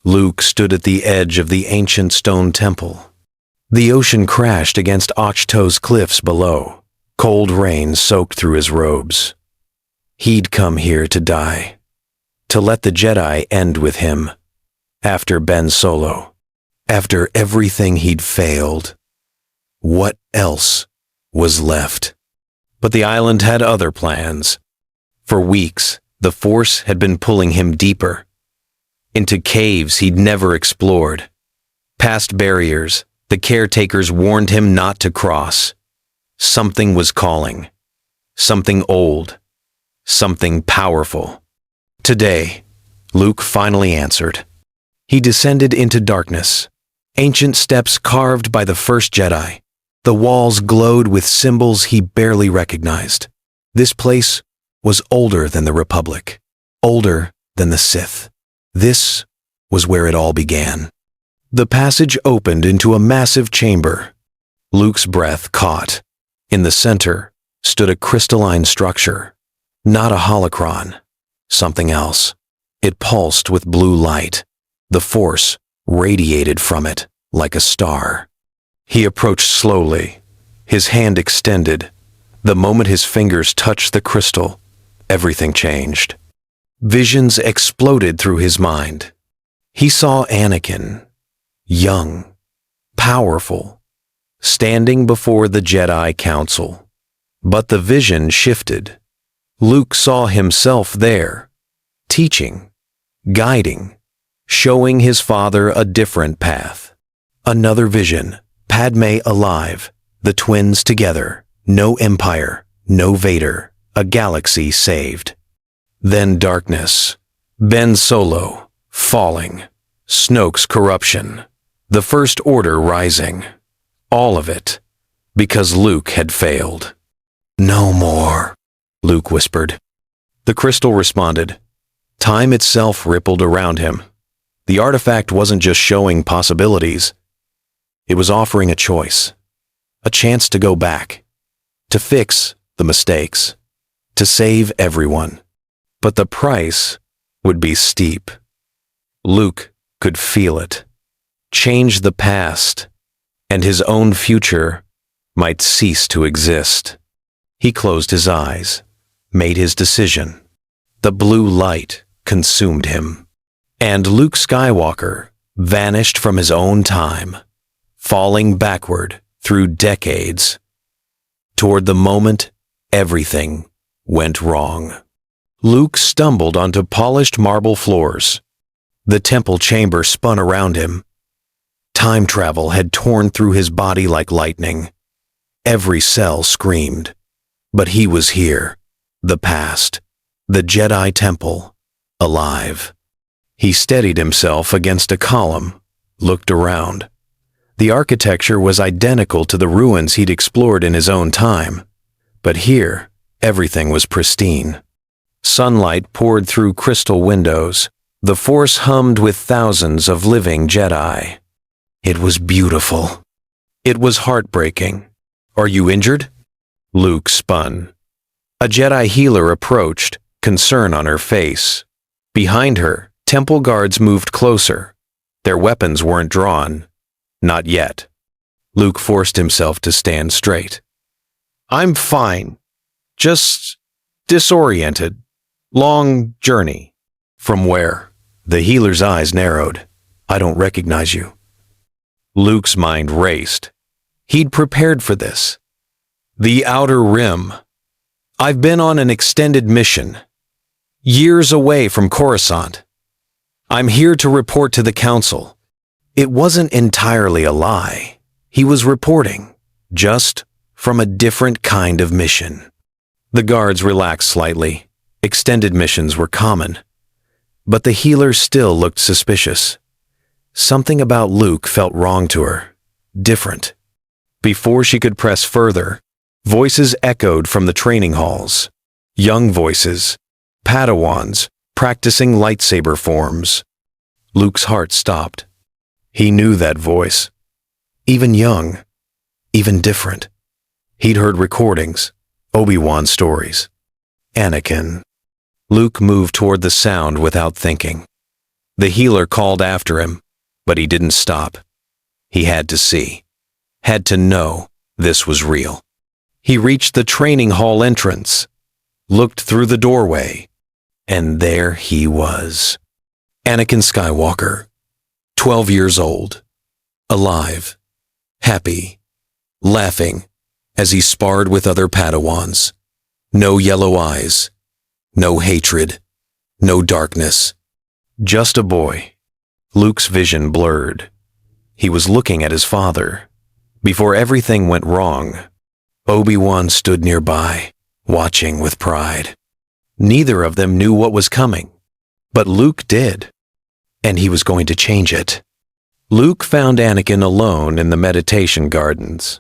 Luke stood at the edge of the ancient stone temple. The ocean crashed against Ochto's cliffs below. Cold rain soaked through his robes. He'd come here to die, to let the Jedi end with him. After Ben Solo, after everything he'd failed, what else was left? But the island had other plans. For weeks, the Force had been pulling him deeper, into caves he'd never explored. Past barriers the caretakers warned him not to cross. Something was calling. Something old. Something powerful. Today, Luke finally answered. He descended into darkness. Ancient steps carved by the first Jedi. The walls glowed with symbols he barely recognized. This place was older than the Republic, older than the Sith. This was where it all began. The passage opened into a massive chamber. Luke's breath caught. In the center stood a crystalline structure, not a holocron, something else. It pulsed with blue light. The Force radiated from it like a star. He approached slowly, his hand extended. The moment his fingers touched the crystal, everything changed. Visions exploded through his mind. He saw Anakin, young, powerful, standing before the Jedi Council. But the vision shifted. Luke saw himself there, teaching, guiding, showing his father a different path. Another vision, Padme alive, the twins together, no Empire, no Vader, a galaxy saved. Then darkness, Ben Solo, falling, Snoke's corruption, the First Order rising. All of it, because Luke had failed. No more, Luke whispered. The crystal responded. Time itself rippled around him. The artifact wasn't just showing possibilities. It was offering a choice, a chance to go back, to fix the mistakes, to save everyone. But the price would be steep. Luke could feel it. Change the past, and his own future might cease to exist. He closed his eyes, made his decision. The blue light consumed him, and Luke Skywalker vanished from his own time, falling backward through decades, toward the moment everything went wrong. Luke stumbled onto polished marble floors. The temple chamber spun around him. Time travel had torn through his body like lightning. Every cell screamed. But he was here, the past, the Jedi Temple, alive. He steadied himself against a column, looked around. The architecture was identical to the ruins he'd explored in his own time, but here, everything was pristine. Sunlight poured through crystal windows. The Force hummed with thousands of living Jedi. It was beautiful. It was heartbreaking. Are you injured? Luke spun. A Jedi healer approached, concern on her face. Behind her, temple guards moved closer. Their weapons weren't drawn. Not yet. Luke forced himself to stand straight. I'm fine. Just disoriented. Long journey. From where? The healer's eyes narrowed. I don't recognize you. Luke's mind raced. He'd prepared for this. The Outer Rim. I've been on an extended mission. Years away from Coruscant. I'm here to report to the Council. It wasn't entirely a lie. He was reporting, just from a different kind of mission. The guards relaxed slightly. Extended missions were common. But the healer still looked suspicious. Something about Luke felt wrong to her. Different. Before she could press further, voices echoed from the training halls. Young voices. Padawans practicing lightsaber forms. Luke's heart stopped. He knew that voice. Even young. Even different. He'd heard recordings. Obi-Wan stories. Anakin. Luke moved toward the sound without thinking. The healer called after him, but he didn't stop. He had to see, had to know this was real. He reached the training hall entrance, looked through the doorway, and there he was. Anakin Skywalker, 12 years old, alive, happy, laughing as he sparred with other Padawans. No yellow eyes, no hatred, no darkness. Just a boy. Luke's vision blurred. He was looking at his father. Before everything went wrong, Obi-Wan stood nearby, watching with pride. Neither of them knew what was coming, but Luke did, and he was going to change it. Luke found Anakin alone in the meditation gardens.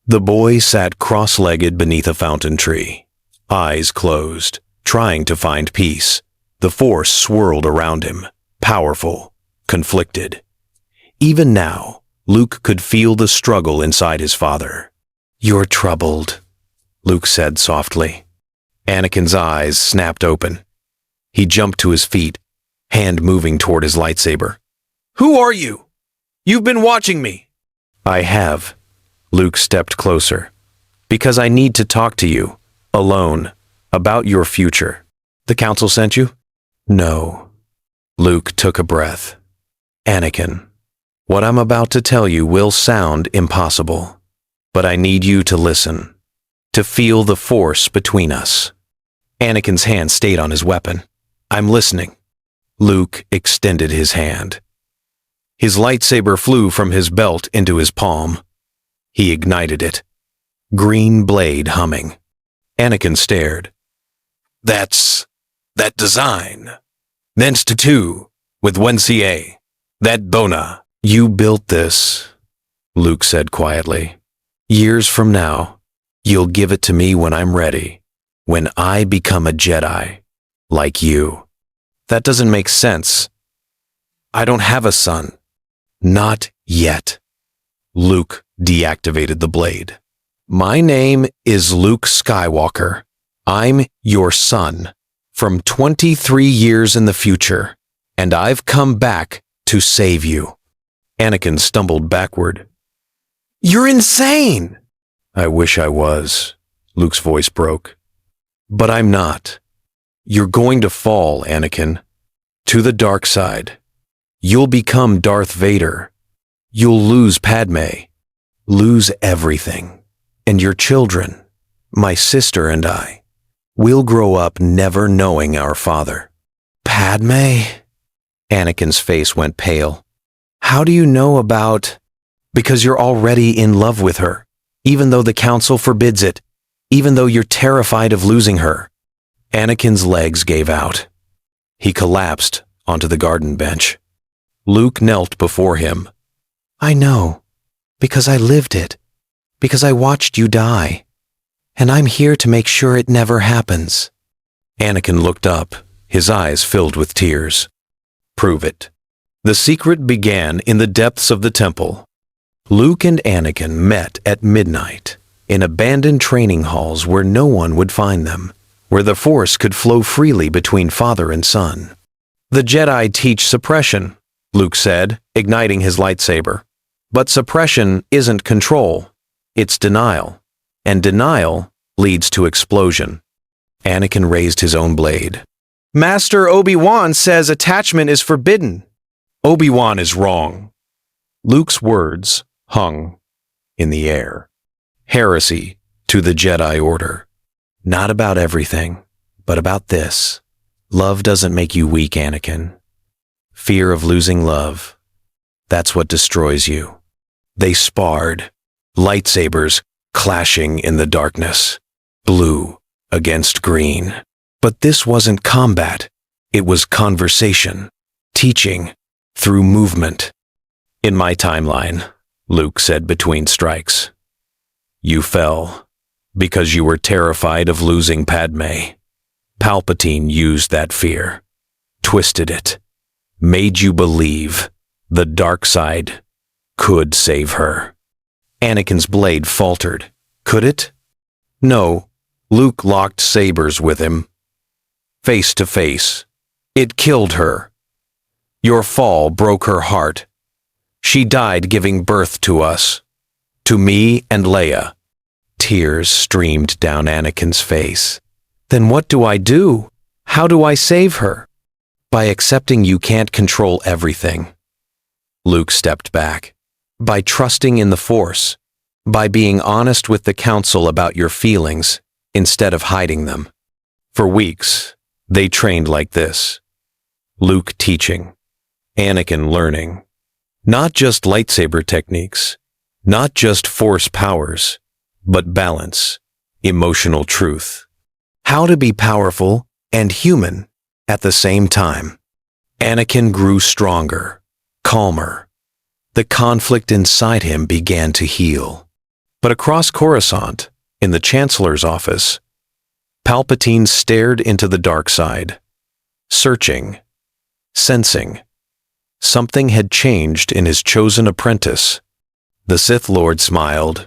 The boy sat cross-legged beneath a fountain tree, eyes closed, trying to find peace. The Force swirled around him, powerful, conflicted. Even now, Luke could feel the struggle inside his father. "You're troubled," Luke said softly. Anakin's eyes snapped open. He jumped to his feet, hand moving toward his lightsaber. "Who are you? You've been watching me." "I have." Luke stepped closer. "Because I need to talk to you, alone, about your future." "The Council sent you?" "No." Luke took a breath. "Anakin, what I'm about to tell you will sound impossible, but I need you to listen, to feel the Force between us." Anakin's hand stayed on his weapon. "I'm listening." Luke extended his hand. His lightsaber flew from his belt into his palm. He ignited it, green blade humming. Anakin stared. That design. Thence to two, with one CA. That Bona." "You built this," Luke said quietly. "Years from now, you'll give it to me when I'm ready, when I become a Jedi, like you." "That doesn't make sense. I don't have a son." "Not yet." Luke deactivated the blade. "My name is Luke Skywalker. I'm your son, from 23 years in the future, and I've come back to save you." Anakin stumbled backward. "You're insane!" "I wish I was," Luke's voice broke. "But I'm not. You're going to fall, Anakin, to the dark side. You'll become Darth Vader. You'll lose Padme, lose everything. And your children, my sister and I, we'll grow up never knowing our father." "Padme?" Anakin's face went pale. "How do you know about—" "Because you're already in love with her, even though the Council forbids it, even though you're terrified of losing her." Anakin's legs gave out. He collapsed onto the garden bench. Luke knelt before him. "I know, because I lived it, because I watched you die, and I'm here to make sure it never happens." Anakin looked up, his eyes filled with tears. "Prove it." The secret began in the depths of the temple. Luke and Anakin met at midnight, in abandoned training halls where no one would find them, where the Force could flow freely between father and son. "The Jedi teach suppression," Luke said, igniting his lightsaber. "But suppression isn't control, it's denial, and denial leads to explosion." Anakin raised his own blade. "Master Obi-Wan says attachment is forbidden." "Obi-Wan is wrong." Luke's words hung in the air. Heresy to the Jedi Order. Not about everything, but about this. Love doesn't make you weak, Anakin. Fear of losing love, that's what destroys you. They sparred, lightsabers clashing in the darkness, blue against green. But this wasn't combat, it was conversation, teaching through movement. "In my timeline," Luke said between strikes, "you fell because you were terrified of losing Padme. Palpatine used that fear, twisted it, made you believe the dark side could save her." Anakin's blade faltered. Could it? No. Luke locked sabers with him. Face to face. It killed her. Your fall broke her heart. She died giving birth to us, to me and Leia." Tears streamed down Anakin's face. "Then what do I do? How do I save her?" "By accepting you can't control everything." Luke stepped back. "By trusting in the Force. By being honest with the Council about your feelings instead of hiding them." For weeks, they trained like this. Luke teaching, Anakin learning. Not just lightsaber techniques, not just Force powers, but balance, emotional truth. How to be powerful and human at the same time. Anakin grew stronger, calmer. The conflict inside him began to heal. But across Coruscant, in the Chancellor's office, Palpatine stared into the dark side, searching, sensing. Something had changed in his chosen apprentice. The Sith Lord smiled.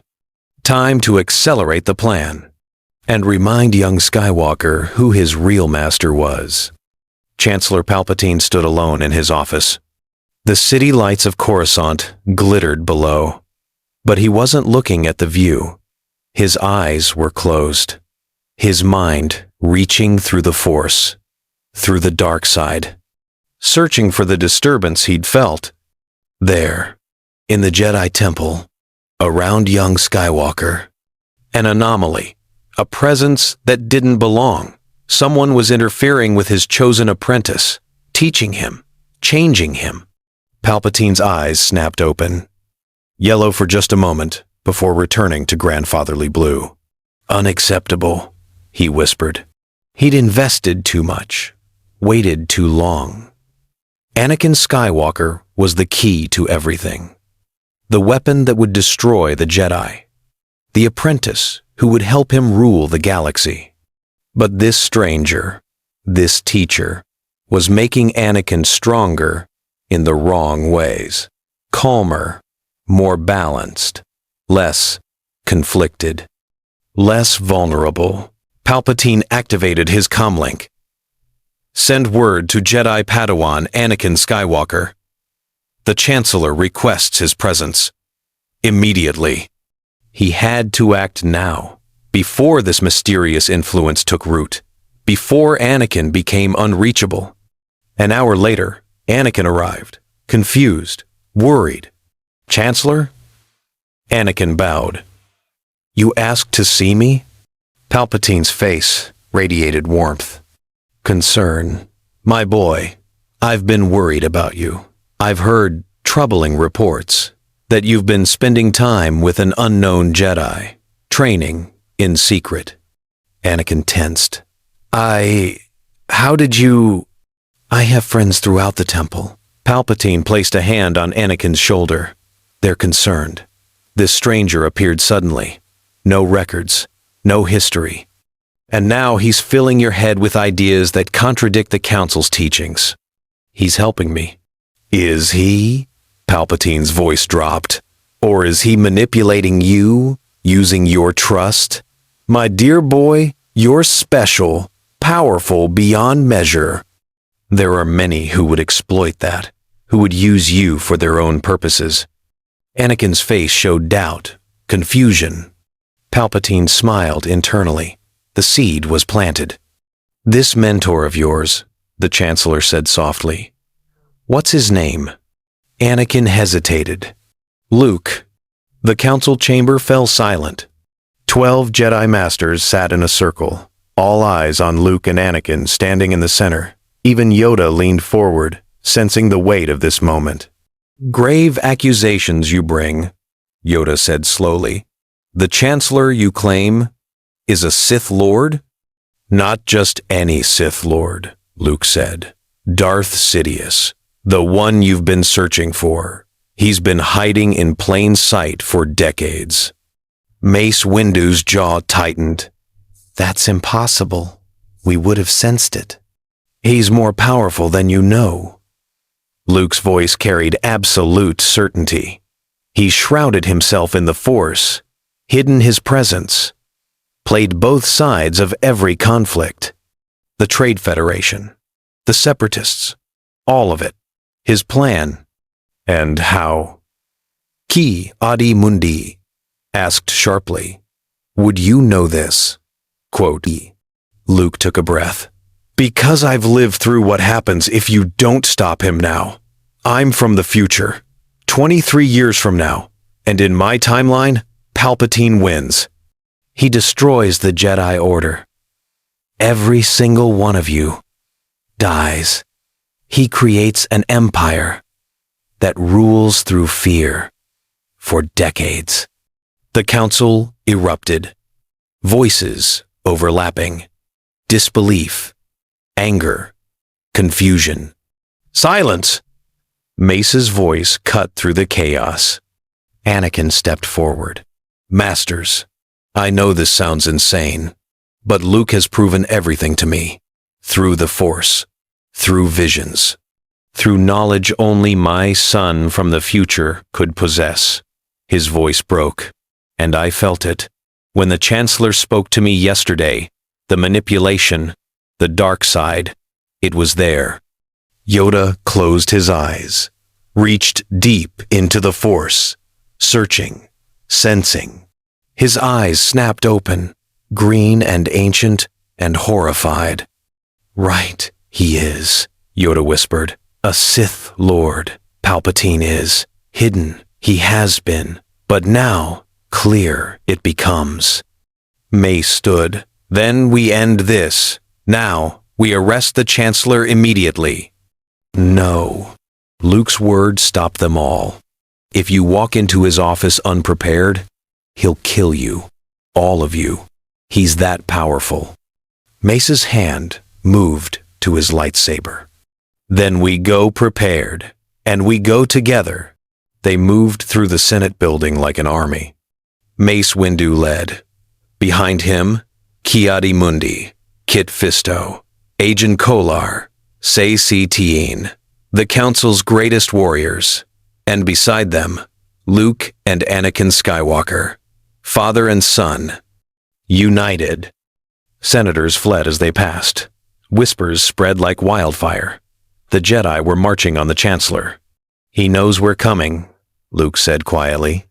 Time to accelerate the plan and remind young Skywalker who his real master was. Chancellor Palpatine stood alone in his office. The city lights of Coruscant glittered below, but he wasn't looking at the view. His eyes were closed, his mind reaching through the Force, through the dark side, searching for the disturbance he'd felt. There, in the Jedi Temple, around young Skywalker, an anomaly, a presence that didn't belong. Someone was interfering with his chosen apprentice, teaching him, changing him. Palpatine's eyes snapped open, yellow for just a moment before returning to grandfatherly blue. "Unacceptable," he whispered. He'd invested too much, waited too long. Anakin Skywalker was the key to everything. The weapon that would destroy the Jedi. The apprentice who would help him rule the galaxy. But this stranger, this teacher, was making Anakin stronger in the wrong ways. Calmer, more balanced, less conflicted, less vulnerable. Palpatine activated his comlink. "Send word to Jedi Padawan Anakin Skywalker. The Chancellor requests his presence. Immediately." He had to act now, before this mysterious influence took root, before Anakin became unreachable. An hour later, Anakin arrived, confused, worried. "Chancellor?" Anakin bowed. "You asked to see me?" Palpatine's face radiated warmth. "Concern. My boy, I've been worried about you. I've heard troubling reports that you've been spending time with an unknown Jedi, training in secret." Anakin tensed. How did you—" "I have friends throughout the temple." Palpatine placed a hand on Anakin's shoulder. "They're concerned." This stranger appeared suddenly. No records, no history. And now he's filling your head with ideas that contradict the Council's teachings. "He's helping me." "Is he?" Palpatine's voice dropped. "Or is he manipulating you, using your trust? My dear boy, you're special, powerful beyond measure. There are many who would exploit that, who would use you for their own purposes." Anakin's face showed doubt, confusion. Palpatine smiled internally. The seed was planted. "This mentor of yours," the Chancellor said softly. "What's his name?" Anakin hesitated. "Luke." The council chamber fell silent. 12 Jedi Masters sat in a circle, all eyes on Luke and Anakin standing in the center. Even Yoda leaned forward, sensing the weight of this moment. "Grave accusations you bring," Yoda said slowly. "The Chancellor you claim is a Sith Lord?" "Not just any Sith Lord," Luke said. "Darth Sidious, the one you've been searching for. He's been hiding in plain sight for decades." Mace Windu's jaw tightened. "That's impossible. We would have sensed it." "He's more powerful than you know." Luke's voice carried absolute certainty. He shrouded himself in the Force, hidden his presence, played both sides of every conflict. The Trade Federation, the Separatists, all of it. His plan. And how? Qui adi mundi? Asked sharply. Would you know this? Quote. Luke took a breath. Because I've lived through what happens if you don't stop him now. I'm from the future, 23 years from now, and in my timeline, Palpatine wins. He destroys the Jedi Order. Every single one of you dies. He creates an empire that rules through fear for decades. The council erupted. Voices overlapping. Disbelief. Anger. Confusion. Silence! Mace's voice cut through the chaos. Anakin stepped forward. Masters, I know this sounds insane, but Luke has proven everything to me. Through the Force. Through visions. Through knowledge only my son from the future could possess. His voice broke, and I felt it. When the Chancellor spoke to me yesterday, the manipulation, the dark side, it was there. Yoda closed his eyes, reached deep into the Force, searching, sensing. His eyes snapped open, green and ancient and horrified. Right, he is, Yoda whispered. A Sith Lord, Palpatine is. Hidden, he has been. But now, clear it becomes. Mace stood. Then we end this. Now, we arrest the Chancellor immediately. No. Luke's words stopped them all. If you walk into his office unprepared, he'll kill you. All of you. He's that powerful. Mace's hand moved to his lightsaber. Then we go prepared, and we go together. They moved through the Senate building like an army. Mace Windu led. Behind him, Ki-Adi Mundi, Kit Fisto, Agen Kolar, Sae Tiin, the Council's greatest warriors, and beside them, Luke and Anakin Skywalker, father and son, united. Senators fled as they passed. Whispers spread like wildfire. The Jedi were marching on the Chancellor. He knows we're coming, Luke said quietly.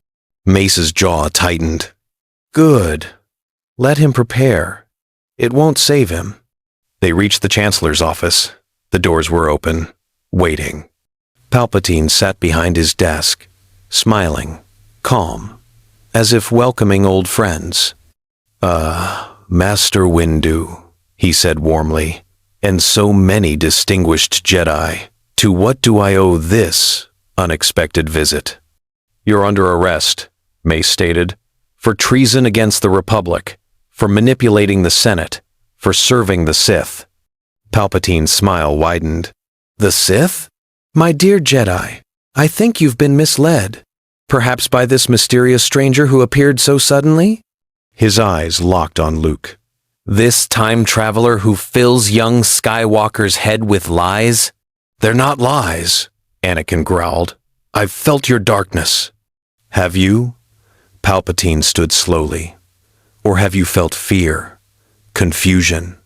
Mace's jaw tightened. Good. Let him prepare. It won't save him. They reached the Chancellor's office. The doors were open, waiting. Palpatine sat behind his desk, smiling, calm, as if welcoming old friends. Master Windu, he said warmly, and so many distinguished Jedi. To what do I owe this unexpected visit? You're under arrest, Mace stated, for treason against the Republic, for manipulating the Senate, for serving the Sith. Palpatine's smile widened. The Sith? My dear Jedi, I think you've been misled. Perhaps by this mysterious stranger who appeared so suddenly? His eyes locked on Luke. This time traveler who fills young Skywalker's head with lies? They're not lies, Anakin growled. I've felt your darkness. Have you? Palpatine stood slowly. Or have you felt fear? Confusion?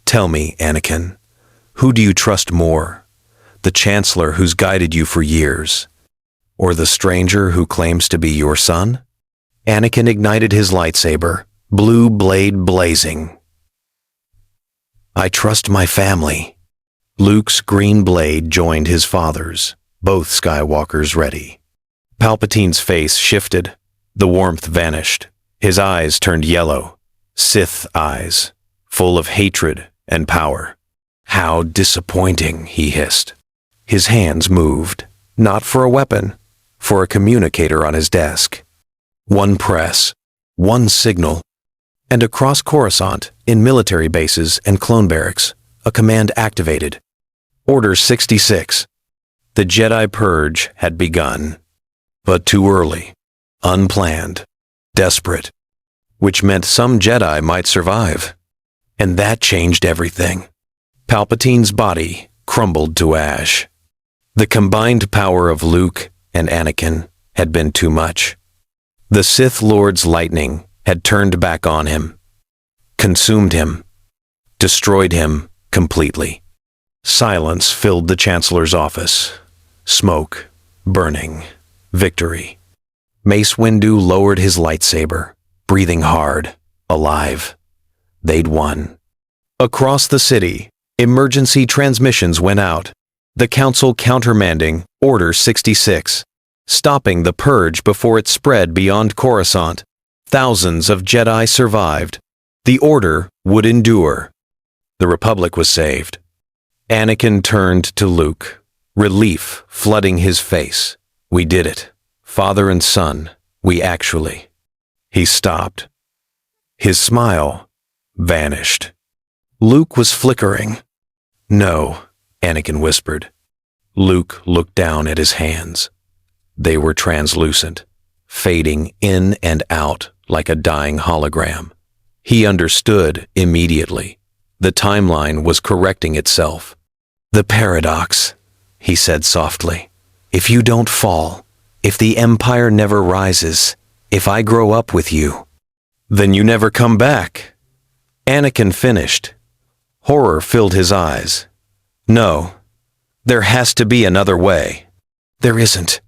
Tell me, Anakin, who do you trust more? The Chancellor who's guided you for years? Or the stranger who claims to be your son? Anakin ignited his lightsaber, blue blade blazing. I trust my family. Luke's green blade joined his father's, both Skywalkers ready. Palpatine's face shifted. The warmth vanished. His eyes turned yellow, Sith eyes, full of hatred and power. How disappointing, he hissed. His hands moved, not for a weapon, for a communicator on his desk. One press, one signal, and across Coruscant, in military bases and clone barracks, a command activated. Order 66. The Jedi Purge had begun, but too early, unplanned, desperate, which meant some Jedi might survive. And that changed everything. Palpatine's body crumbled to ash. The combined power of Luke and Anakin had been too much. The Sith Lord's lightning had turned back on him, consumed him, destroyed him completely. Silence filled the Chancellor's office. Smoke, burning, victory. Mace Windu lowered his lightsaber, breathing hard, alive. They'd won. Across the city, emergency transmissions went out. The Council countermanding Order 66, stopping the purge before it spread beyond Coruscant. Thousands of Jedi survived. The Order would endure. The Republic was saved. Anakin turned to Luke, relief flooding his face. We did it. Father and son, we actually. He stopped. His smile vanished. Luke was flickering. No, Anakin whispered. Luke looked down at his hands. They were translucent, fading in and out like a dying hologram. He understood immediately. The timeline was correcting itself. The paradox, he said softly. If you don't fall, if the Empire never rises, if I grow up with you, then you never come back. Anakin finished. Horror filled his eyes. No, there has to be another way. There isn't.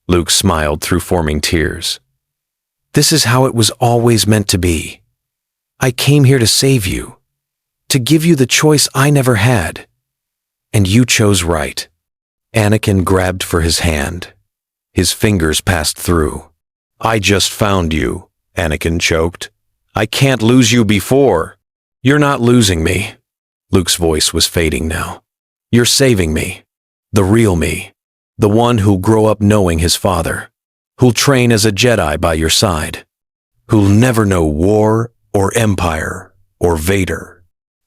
Luke smiled through forming tears. This is how it was always meant to be. I came here to save you, to give you the choice I never had. And you chose right. Anakin grabbed for his hand. His fingers passed through. I just found you, Anakin choked. I can't lose you before. You're not losing me. Luke's voice was fading now. You're saving me. The real me. The one who'll grow up knowing his father. Who'll train as a Jedi by your side. Who'll never know war or empire or Vader.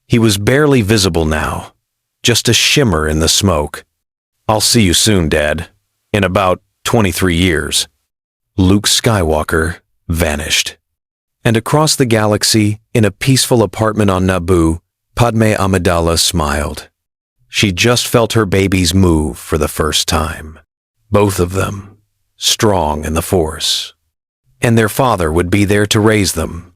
He was barely visible now. Just a shimmer in the smoke. I'll see you soon, Dad. In about 23 years. Luke Skywalker vanished. And across the galaxy, in a peaceful apartment on Naboo, Padme Amidala smiled. She just felt her babies move for the first time. Both of them, strong in the Force. And their father would be there to raise them,